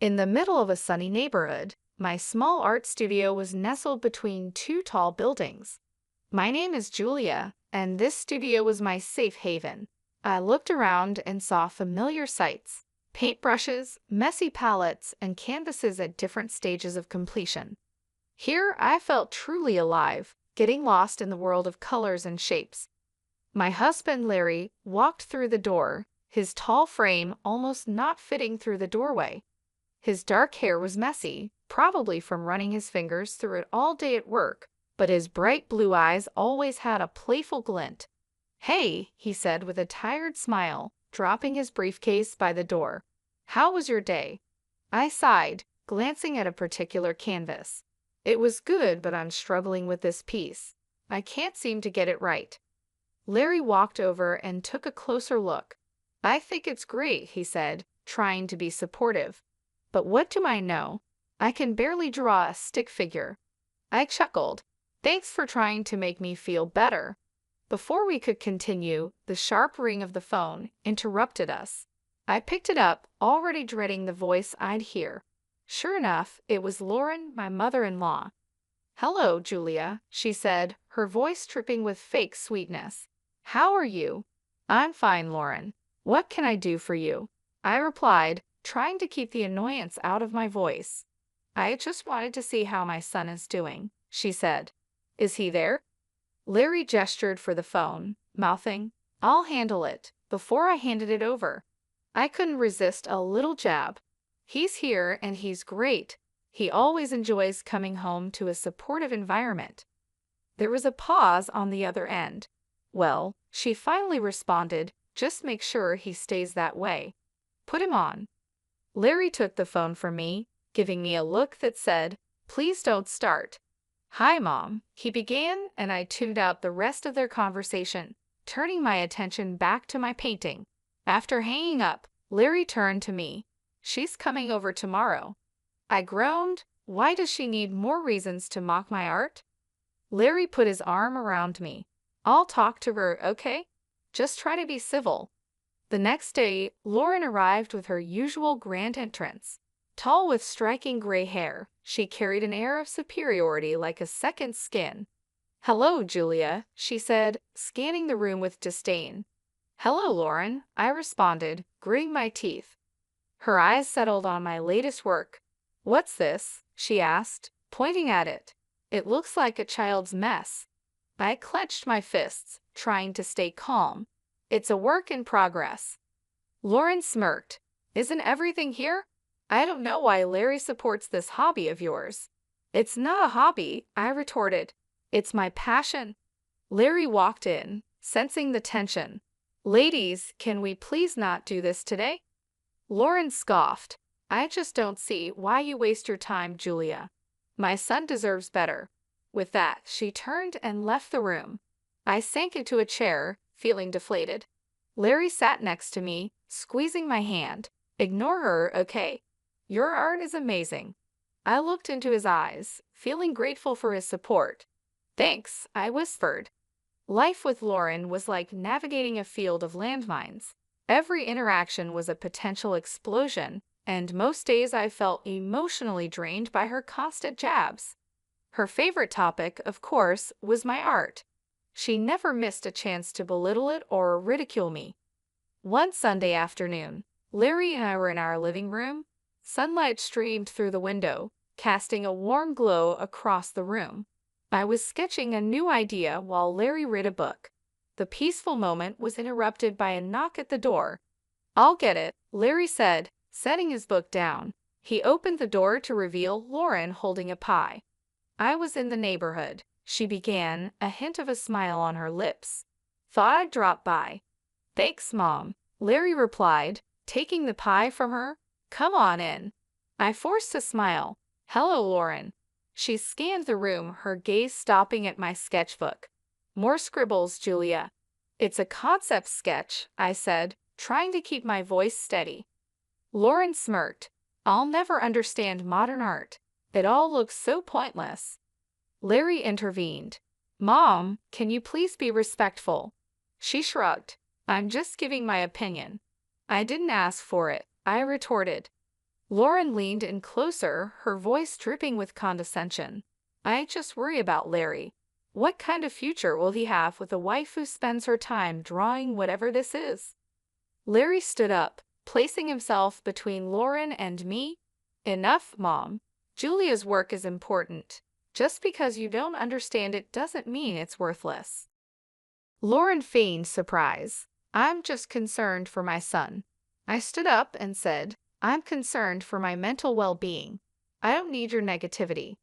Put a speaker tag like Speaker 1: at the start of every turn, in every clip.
Speaker 1: In the middle of a sunny neighborhood, my small art studio was nestled between two tall buildings. My name is Julia, and this studio was my safe haven. I looked around and saw familiar sights: paintbrushes, messy palettes, and canvases at different stages of completion. Here I felt truly alive, getting lost in the world of colors and shapes. My husband Larry walked through the door, his tall frame almost not fitting through the doorway. His dark hair was messy, probably from running his fingers through it all day at work, but his bright blue eyes always had a playful glint. "Hey," he said with a tired smile, dropping his briefcase by the door. "How was your day?" I sighed, glancing at a particular canvas. "It was good, but I'm struggling with this piece. I can't seem to get it right." Larry walked over and took a closer look. "I think it's great," he said, trying to be supportive. "But what do I know? I can barely draw a stick figure." I chuckled. "Thanks for trying to make me feel better." Before we could continue, the sharp ring of the phone interrupted us. I picked it up, already dreading the voice I'd hear. Sure enough, it was Lauren, my mother-in-law. "Hello, Julia," she said, her voice dripping with fake sweetness. "How are you?" "I'm fine, Lauren. What can I do for you?" I replied, trying to keep the annoyance out of my voice. "I just wanted to see how my son is doing," she said. "Is he there?" Larry gestured for the phone, mouthing, "I'll handle it," before I handed it over. I couldn't resist a little jab. "He's here and he's great. He always enjoys coming home to a supportive environment." There was a pause on the other end. "Well," she finally responded, "just make sure he stays that way. Put him on." Larry took the phone from me, giving me a look that said, "Please don't start." "Hi, Mom," he began, and I tuned out the rest of their conversation, turning my attention back to my painting. After hanging up, Larry turned to me. "She's coming over tomorrow." I groaned. Why does she need more reasons to mock my art? Larry put his arm around me. "I'll talk to her, okay? Just try to be civil." The next day, Lauren arrived with her usual grand entrance. Tall with striking gray hair, she carried an air of superiority like a second skin. "Hello, Julia," she said, scanning the room with disdain. "Hello, Lauren," I responded, gritting my teeth. Her eyes settled on my latest work. "What's this?" she asked, pointing at it. "It looks like a child's mess." I clenched my fists, trying to stay calm. "It's a work in progress." Lauren smirked. "Isn't everything here?" "I don't know why Larry supports this hobby of yours." "It's not a hobby," I retorted. "It's my passion." Larry walked in, sensing the tension. "Ladies, can we please not do this today?" Lauren scoffed. "I just don't see why you waste your time, Julia. My son deserves better." With that, she turned and left the room. I sank into a chair, feeling deflated. Larry sat next to me, squeezing my hand. "Ignore her, okay? Your art is amazing." I looked into his eyes, feeling grateful for his support. "Thanks," I whispered. Life with Lauren was like navigating a field of landmines. Every interaction was a potential explosion, and most days I felt emotionally drained by her constant jabs. Her favorite topic, of course, was my art. She never missed a chance to belittle it or ridicule me. One Sunday afternoon, Larry and I were in our living room. Sunlight streamed through the window, casting a warm glow across the room. I was sketching a new idea while Larry read a book. The peaceful moment was interrupted by a knock at the door. "I'll get it," Larry said, setting his book down. He opened the door to reveal Lauren holding a pie. "I was in the neighborhood," she began, a hint of a smile on her lips. "Thought I'd drop by." "Thanks, Mom," Larry replied, taking the pie from her. "Come on in." I forced a smile. "Hello, Lauren." She scanned the room, her gaze stopping at my sketchbook. "More scribbles, Julia." "It's a concept sketch," I said, trying to keep my voice steady. Lauren smirked. "I'll never understand modern art. It all looks so pointless." Larry intervened. "Mom, can you please be respectful?" She shrugged. "I'm just giving my opinion." "I didn't ask for it," I retorted. Lauren leaned in closer, her voice dripping with condescension. I just worry about Larry. What kind of future will he have with a wife who spends her time drawing whatever this is? Larry stood up, placing himself between Lauren and me. Enough, Mom. Julia's work is important. Just because you don't understand it doesn't mean it's worthless. Lauren feigned surprise. I'm just concerned for my son. I stood up and said, I'm concerned for my mental well-being. I don't need your negativity.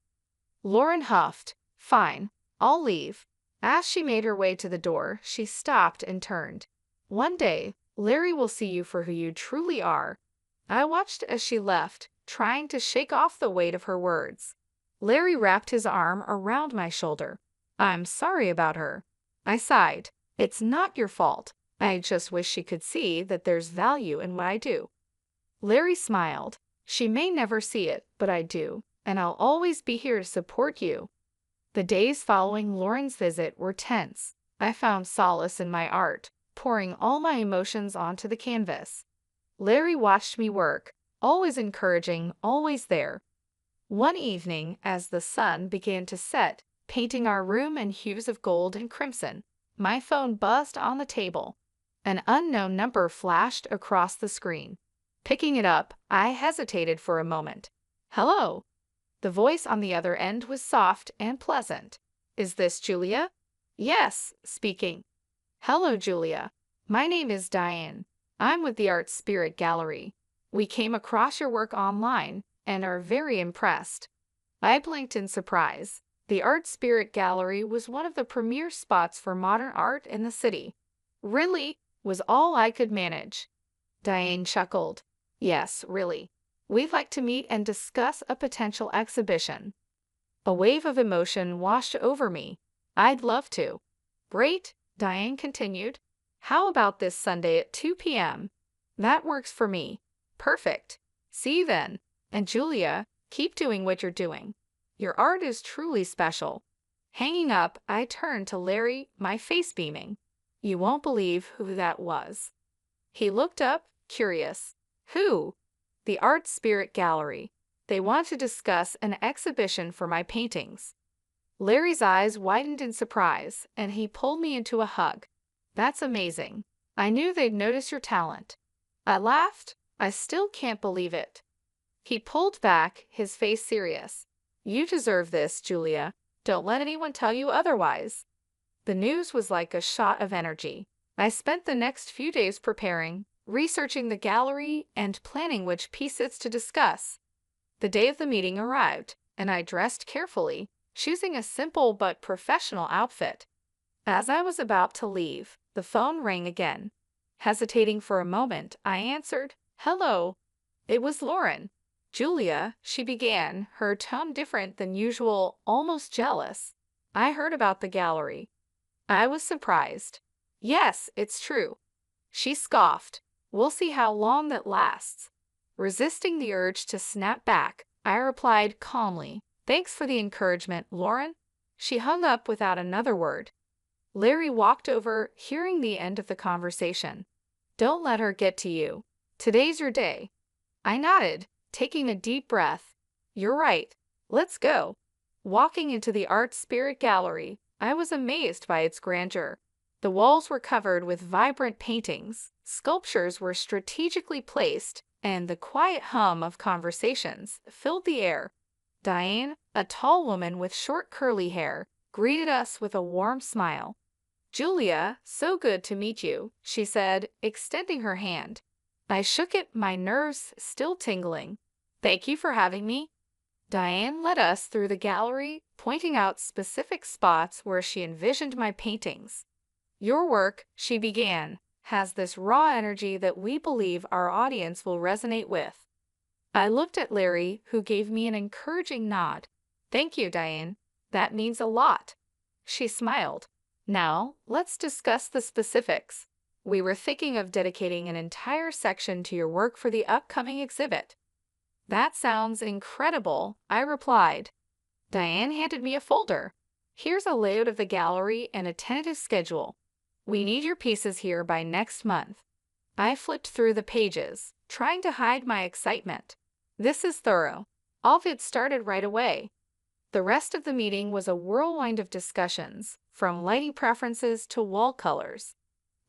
Speaker 1: Lauren huffed. Fine, I'll leave. As she made her way to the door, she stopped and turned. One day, Larry will see you for who you truly are. I watched as she left, trying to shake off the weight of her words. Larry wrapped his arm around my shoulder. I'm sorry about her. I sighed. It's not your fault. I just wish she could see that there's value in what I do. Larry smiled. She may never see it, but I do, and I'll always be here to support you. The days following Lauren's visit were tense. I found solace in my art, pouring all my emotions onto the canvas. Larry watched me work, always encouraging, always there. One evening, as the sun began to set, painting our room in hues of gold and crimson, my phone buzzed on the table. An unknown number flashed across the screen. Picking it up, I hesitated for a moment. Hello? The voice on the other end was soft and pleasant. Is this Julia? Yes, speaking. Hello, Julia. My name is Diane. I'm with the Art Spirit Gallery. We came across your work online and are very impressed. I blinked in surprise. The Art Spirit Gallery was one of the premier spots for modern art in the city. Really? Was all I could manage. Diane chuckled. Yes, really. We'd like to meet and discuss a potential exhibition. A wave of emotion washed over me. I'd love to. Great, Diane continued. How about this Sunday at 2 p.m.? That works for me. Perfect. See you then. And Julia, keep doing what you're doing. Your art is truly special. Hanging up, I turned to Larry, my face beaming. You won't believe who that was. He looked up, curious. Who? The Art Spirit Gallery. They want to discuss an exhibition for my paintings. Larry's eyes widened in surprise, and he pulled me into a hug. That's amazing. I knew they'd notice your talent. I laughed. I still can't believe it. He pulled back, his face serious. You deserve this, Julia. Don't let anyone tell you otherwise. The news was like a shot of energy. I spent the next few days preparing, researching the gallery, and planning which pieces to discuss. The day of the meeting arrived, and I dressed carefully, choosing a simple but professional outfit. As I was about to leave, the phone rang again. Hesitating for a moment, I answered, Hello. It was Lauren. Julia, she began, her tone different than usual, almost jealous. I heard about the gallery. I was surprised. Yes, it's true. She scoffed. We'll see how long that lasts. Resisting the urge to snap back, I replied calmly, Thanks for the encouragement, Lauren. She hung up without another word. Larry walked over, hearing the end of the conversation. Don't let her get to you. Today's your day. I nodded, taking a deep breath. You're right. Let's go. Walking into the Art Spirit Gallery, I was amazed by its grandeur. The walls were covered with vibrant paintings, sculptures were strategically placed, and the quiet hum of conversations filled the air. Diane, a tall woman with short curly hair, greeted us with a warm smile. Julia, so good to meet you, she said, extending her hand. I shook it, my nerves still tingling. Thank you for having me. Diane led us through the gallery, pointing out specific spots where she envisioned my paintings. Your work, she began, has this raw energy that we believe our audience will resonate with. I looked at Larry, who gave me an encouraging nod. Thank you, Diane. That means a lot. She smiled. Now, let's discuss the specifics. We were thinking of dedicating an entire section to your work for the upcoming exhibit. That sounds incredible, I replied. Diane handed me a folder. Here's a layout of the gallery and a tentative schedule. We need your pieces here by next month. I flipped through the pages, trying to hide my excitement. This is thorough. All of it started right away. The rest of the meeting was a whirlwind of discussions, from lighting preferences to wall colors.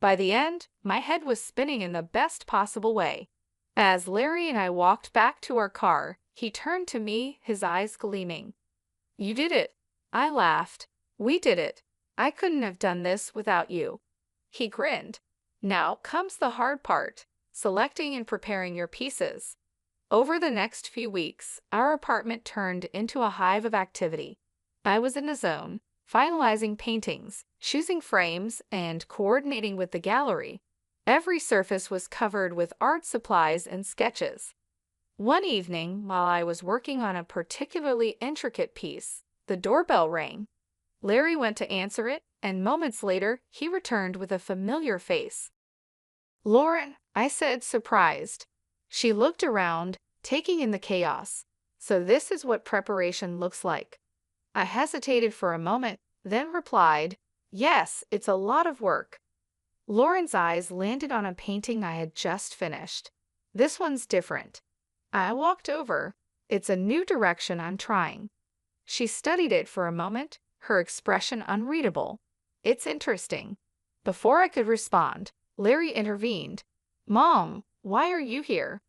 Speaker 1: By the end, my head was spinning in the best possible way. As Larry and I walked back to our car, he turned to me, his eyes gleaming. "You did it." I laughed. "We did it. I couldn't have done this without you." He grinned. "Now comes the hard part, selecting and preparing your pieces." Over the next few weeks, our apartment turned into a hive of activity. I was in a zone, finalizing paintings, choosing frames, and coordinating with the gallery. Every surface was covered with art supplies and sketches. One evening, while I was working on a particularly intricate piece, the doorbell rang. Larry went to answer it, and moments later, he returned with a familiar face. "Lauren," I said, surprised. She looked around, taking in the chaos. "So this is what preparation looks like." I hesitated for a moment, then replied, "Yes, it's a lot of work." Lauren's eyes landed on a painting I had just finished. "This one's different." I walked over. "It's a new direction I'm trying." She studied it for a moment, her expression unreadable. "It's interesting." Before I could respond, Larry intervened. "Mom, why are you here?"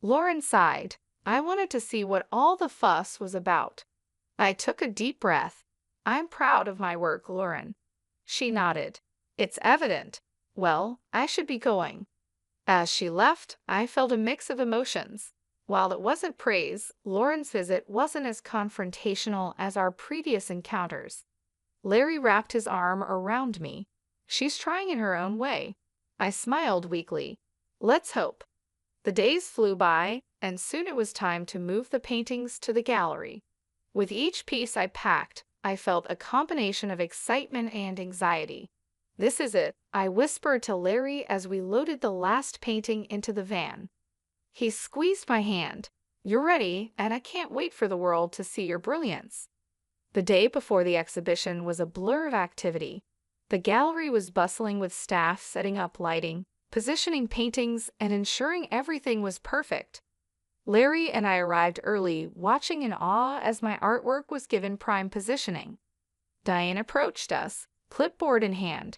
Speaker 1: Lauren sighed. "I wanted to see what all the fuss was about." I took a deep breath. "I'm proud of my work, Lauren." She nodded. "It's evident. Well, I should be going." As she left, I felt a mix of emotions. While it wasn't praise, Lauren's visit wasn't as confrontational as our previous encounters. Larry wrapped his arm around me. "She's trying in her own way." I smiled weakly. "Let's hope." The days flew by, and soon it was time to move the paintings to the gallery. With each piece I packed, I felt a combination of excitement and anxiety. "This is it," I whispered to Larry as we loaded the last painting into the van. He squeezed my hand. "You're ready, and I can't wait for the world to see your brilliance." The day before the exhibition was a blur of activity. The gallery was bustling with staff setting up lighting, positioning paintings, and ensuring everything was perfect. Larry and I arrived early, watching in awe as my artwork was given prime positioning. Diane approached us, clipboard in hand.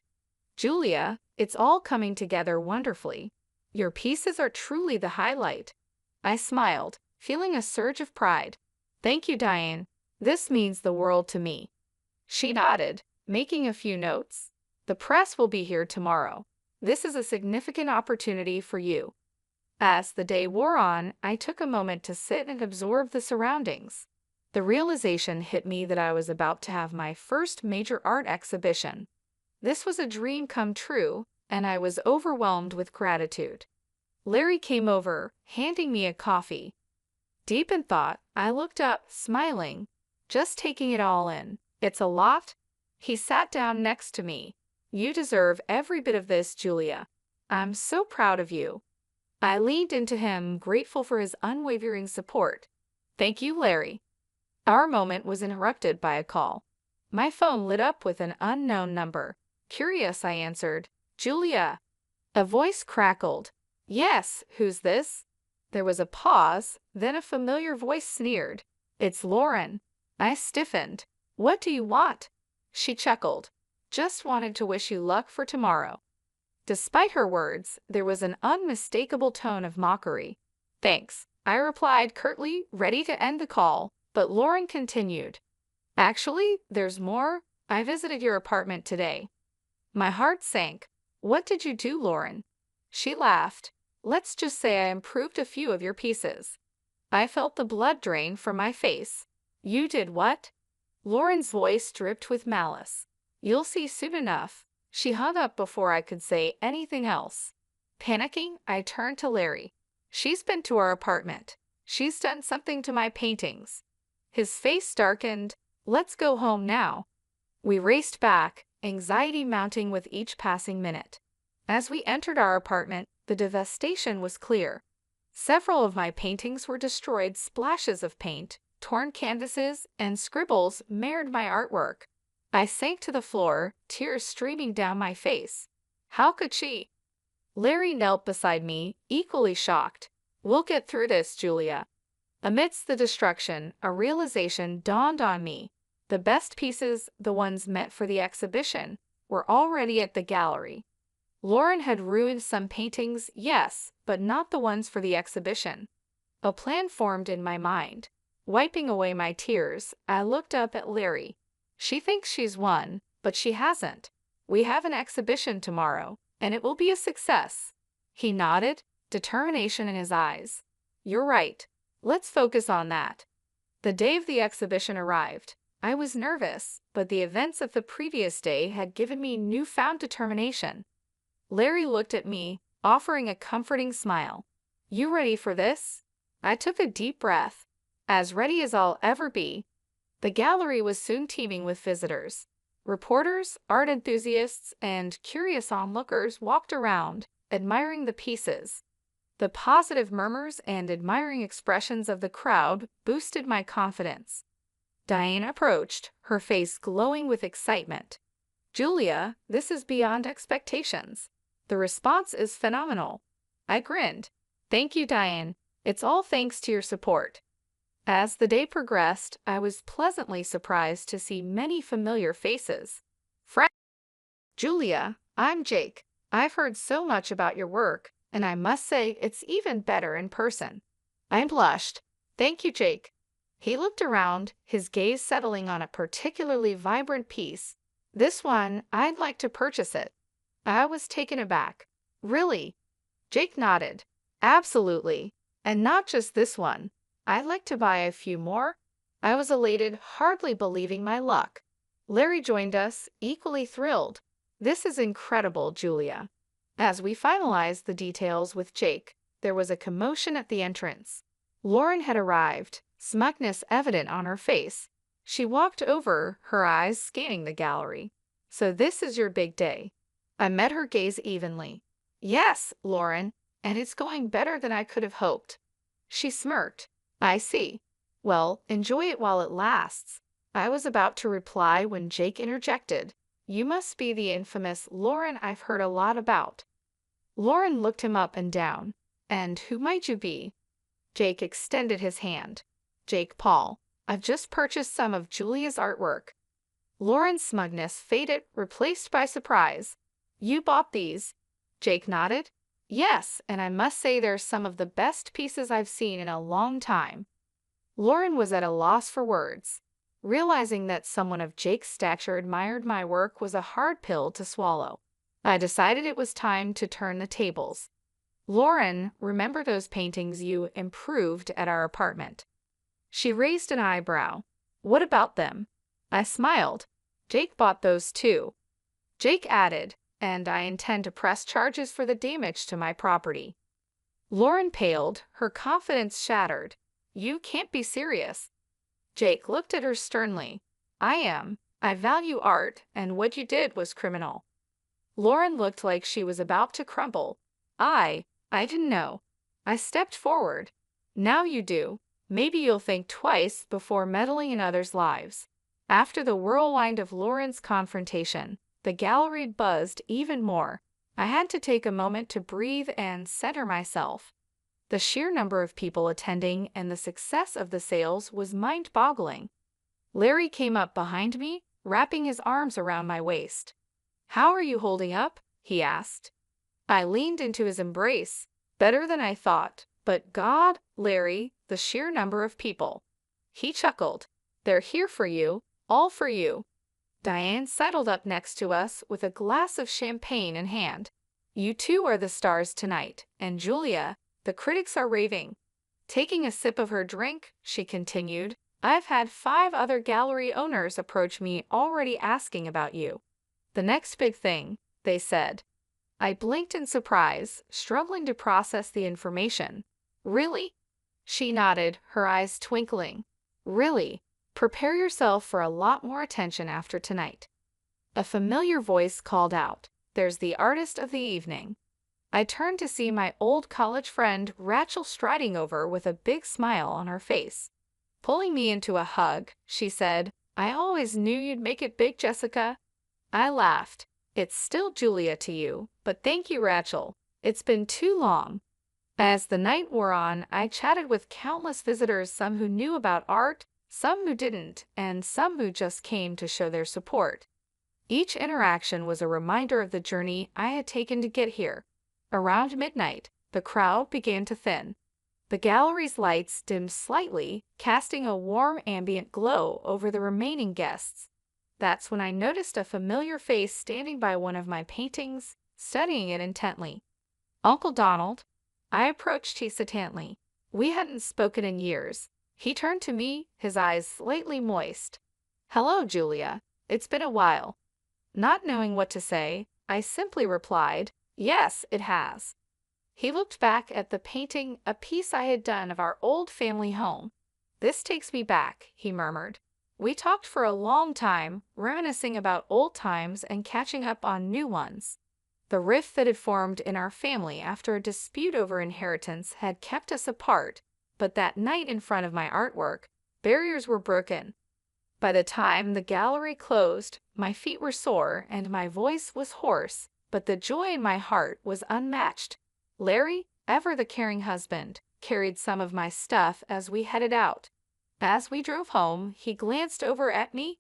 Speaker 1: "Julia, it's all coming together wonderfully. Your pieces are truly the highlight." I smiled, feeling a surge of pride. "Thank you, Diane. This means the world to me." She nodded, making a few notes. "The press will be here tomorrow. This is a significant opportunity for you." As the day wore on, I took a moment to sit and absorb the surroundings. The realization hit me that I was about to have my first major art exhibition. This was a dream come true, and I was overwhelmed with gratitude. Larry came over, handing me a coffee. Deep in thought, I looked up, smiling, just taking it all in. "It's a lot." He sat down next to me. "You deserve every bit of this, Julia. I'm so proud of you." I leaned into him, grateful for his unwavering support. "Thank you, Larry." Our moment was interrupted by a call. My phone lit up with an unknown number. Curious, I answered. "Julia." A voice crackled. "Yes, who's this?" There was a pause, then a familiar voice sneered. "It's Lauren." I stiffened. "What do you want?" She chuckled. "Just wanted to wish you luck for tomorrow." Despite her words, there was an unmistakable tone of mockery. "Thanks," I replied curtly, ready to end the call, but Lauren continued. "Actually, there's more. I visited your apartment today." My heart sank. "What did you do, Lauren?" She laughed. "Let's just say I improved a few of your pieces." I felt the blood drain from my face. "You did what?" Lauren's voice dripped with malice. "You'll see soon enough." She hung up before I could say anything else. Panicking, I turned to Larry. "She's been to our apartment. She's done something to my paintings." His face darkened. "Let's go home now." We raced back, anxiety mounting with each passing minute. As we entered our apartment, the devastation was clear. Several of my paintings were destroyed, splashes of paint, torn canvases, and scribbles marred my artwork. I sank to the floor, tears streaming down my face. How could she? Larry knelt beside me, equally shocked. "We'll get through this, Julia." Amidst the destruction, a realization dawned on me. The best pieces, the ones meant for the exhibition, were already at the gallery. Lauren had ruined some paintings, yes, but not the ones for the exhibition. A plan formed in my mind. Wiping away my tears, I looked up at Larry. She thinks she's won, but she hasn't. We have an exhibition tomorrow, and it will be a success. He nodded, determination in his eyes. You're right. Let's focus on that. The day of the exhibition arrived. I was nervous, but the events of the previous day had given me newfound determination. Larry looked at me, offering a comforting smile. You ready for this? I took a deep breath. As ready as I'll ever be. The gallery was soon teeming with visitors. Reporters, art enthusiasts, and curious onlookers walked around, admiring the pieces. The positive murmurs and admiring expressions of the crowd boosted my confidence. Diane approached, her face glowing with excitement. Julia, this is beyond expectations. The response is phenomenal. I grinned. Thank you, Diane. It's all thanks to your support. As the day progressed, I was pleasantly surprised to see many familiar faces. Julia, I'm Jake. I've heard so much about your work, and I must say it's even better in person. I blushed. Thank you, Jake. He looked around, his gaze settling on a particularly vibrant piece. This one, I'd like to purchase it. I was taken aback. Really? Jake nodded. Absolutely. And not just this one. I'd like to buy a few more. I was elated, hardly believing my luck. Larry joined us, equally thrilled. This is incredible, Julia. As we finalized the details with Jake, there was a commotion at the entrance. Lauren had arrived, smugness evident on her face. She walked over, her eyes scanning the gallery. So this is your big day. I met her gaze evenly. Yes, Lauren, and it's going better than I could have hoped. She smirked. I see. Well, enjoy it while it lasts. I was about to reply when Jake interjected. You must be the infamous Lauren I've heard a lot about. Lauren looked him up and down. And who might you be? Jake extended his hand. Jake Paul. I've just purchased some of Julia's artwork. Lauren's smugness faded, replaced by surprise. You bought these? Jake nodded. Yes, and I must say they're some of the best pieces I've seen in a long time. Lauren was at a loss for words. Realizing that someone of Jake's stature admired my work was a hard pill to swallow. I decided it was time to turn the tables. Lauren, remember those paintings you improved at our apartment? She raised an eyebrow. What about them? I smiled. Jake bought those too. Jake added, and I intend to press charges for the damage to my property. Lauren paled, her confidence shattered. You can't be serious. Jake looked at her sternly. I am. I value art, and what you did was criminal. Lauren looked like she was about to crumble. I didn't know. I stepped forward. Now you do. Maybe you'll think twice before meddling in others' lives. After the whirlwind of Lauren's confrontation, the gallery buzzed even more. I had to take a moment to breathe and center myself. The sheer number of people attending and the success of the sales was mind-boggling. Larry came up behind me, wrapping his arms around my waist. How are you holding up? He asked. I leaned into his embrace. Better than I thought, but God, Larry, the sheer number of people. He chuckled. They're here for you, all for you. Diane settled up next to us with a glass of champagne in hand. You two are the stars tonight, and Julia, the critics are raving. Taking a sip of her drink, she continued, I've had 5 other gallery owners approach me already asking about you. The next big thing, they said. I blinked in surprise, struggling to process the information. Really? She nodded, her eyes twinkling. Really? Prepare yourself for a lot more attention after tonight. A familiar voice called out, There's the artist of the evening. I turned to see my old college friend Rachel striding over with a big smile on her face. Pulling me into a hug, she said, I always knew you'd make it big, Jessica. I laughed. It's still Julia to you, but thank you, Rachel. It's been too long. As the night wore on, I chatted with countless visitors, some who knew about art, some who didn't, and some who just came to show their support. Each interaction was a reminder of the journey I had taken to get here. Around midnight, the crowd began to thin. The gallery's lights dimmed slightly, casting a warm ambient glow over the remaining guests. That's when I noticed a familiar face standing by one of my paintings, studying it intently. Uncle Donald. I approached hesitantly. We hadn't spoken in years. He turned to me, his eyes slightly moist. "Hello, Julia. It's been a while." Not knowing what to say, I simply replied, "Yes, it has." He looked back at the painting, a piece I had done of our old family home. "This takes me back," he murmured. We talked for a long time, reminiscing about old times and catching up on new ones. The rift that had formed in our family after a dispute over inheritance had kept us apart, but that night in front of my artwork, barriers were broken. By the time the gallery closed, my feet were sore and my voice was hoarse, but the joy in my heart was unmatched. Larry, ever the caring husband, carried some of my stuff as we headed out. As we drove home, he glanced over at me.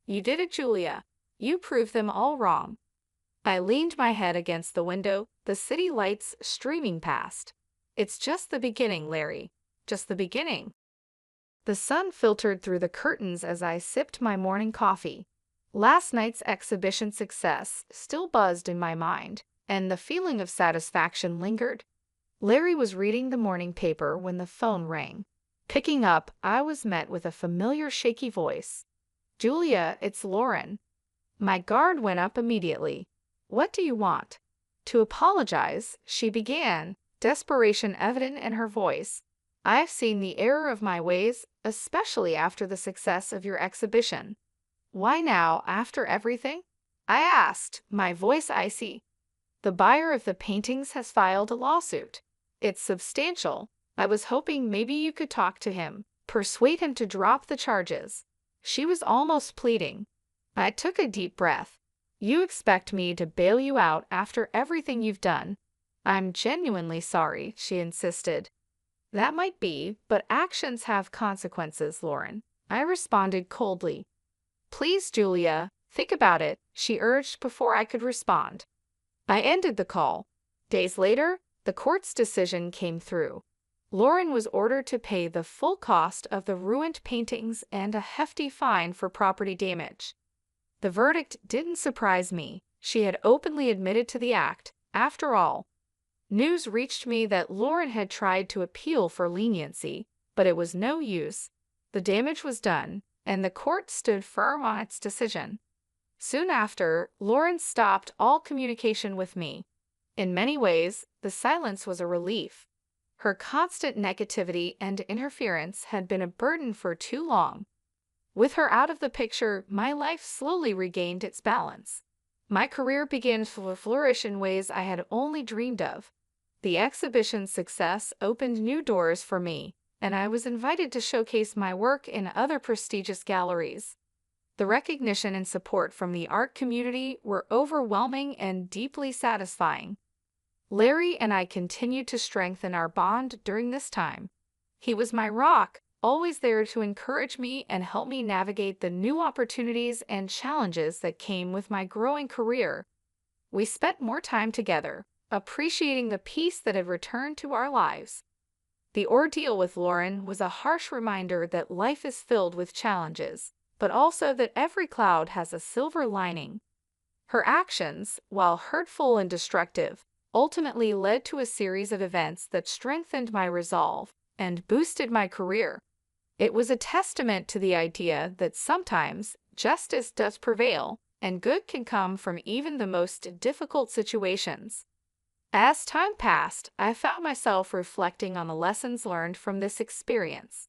Speaker 1: "You did it, Julia. You proved them all wrong." I leaned my head against the window, the city lights streaming past. "It's just the beginning, Larry. Just the beginning." The sun filtered through the curtains as I sipped my morning coffee. Last night's exhibition success still buzzed in my mind, and the feeling of satisfaction lingered. Larry was reading the morning paper when the phone rang. Picking up, I was met with a familiar shaky voice. "Julia, it's Lauren." My guard went up immediately. "What do you want?" To apologize, she began, desperation evident in her voice. "I've seen the error of my ways, especially after the success of your exhibition." "Why now, after everything?" I asked, my voice icy. "The buyer of the paintings has filed a lawsuit. It's substantial. I was hoping maybe you could talk to him, persuade him to drop the charges." She was almost pleading. I took a deep breath. "You expect me to bail you out after everything you've done?" "I'm genuinely sorry," she insisted. "That might be, but actions have consequences, Lauren," I responded coldly. "Please, Julia, think about it," she urged before I could respond. I ended the call. Days later, the court's decision came through. Lauren was ordered to pay the full cost of the ruined paintings and a hefty fine for property damage. The verdict didn't surprise me. She had openly admitted to the act, after all. News reached me that Lauren had tried to appeal for leniency, but it was no use. The damage was done, and the court stood firm on its decision. Soon after, Lauren stopped all communication with me. In many ways, the silence was a relief. Her constant negativity and interference had been a burden for too long. With her out of the picture, my life slowly regained its balance. My career began to flourish in ways I had only dreamed of. The exhibition's success opened new doors for me, and I was invited to showcase my work in other prestigious galleries. The recognition and support from the art community were overwhelming and deeply satisfying. Larry and I continued to strengthen our bond during this time. He was my rock, always there to encourage me and help me navigate the new opportunities and challenges that came with my growing career. We spent more time together, appreciating the peace that had returned to our lives. The ordeal with Lauren was a harsh reminder that life is filled with challenges, but also that every cloud has a silver lining. Her actions, while hurtful and destructive, ultimately led to a series of events that strengthened my resolve and boosted my career. It was a testament to the idea that sometimes justice does prevail, and good can come from even the most difficult situations. As time passed, I found myself reflecting on the lessons learned from this experience.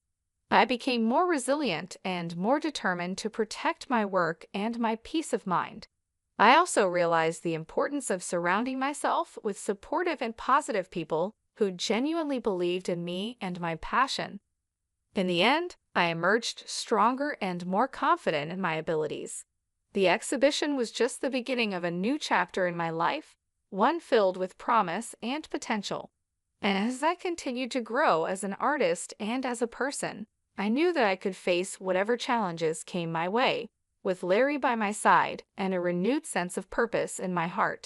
Speaker 1: I became more resilient and more determined to protect my work and my peace of mind. I also realized the importance of surrounding myself with supportive and positive people who genuinely believed in me and my passion. In the end, I emerged stronger and more confident in my abilities. The exhibition was just the beginning of a new chapter in my life, one filled with promise and potential. And as I continued to grow as an artist and as a person, I knew that I could face whatever challenges came my way, with Larry by my side and a renewed sense of purpose in my heart.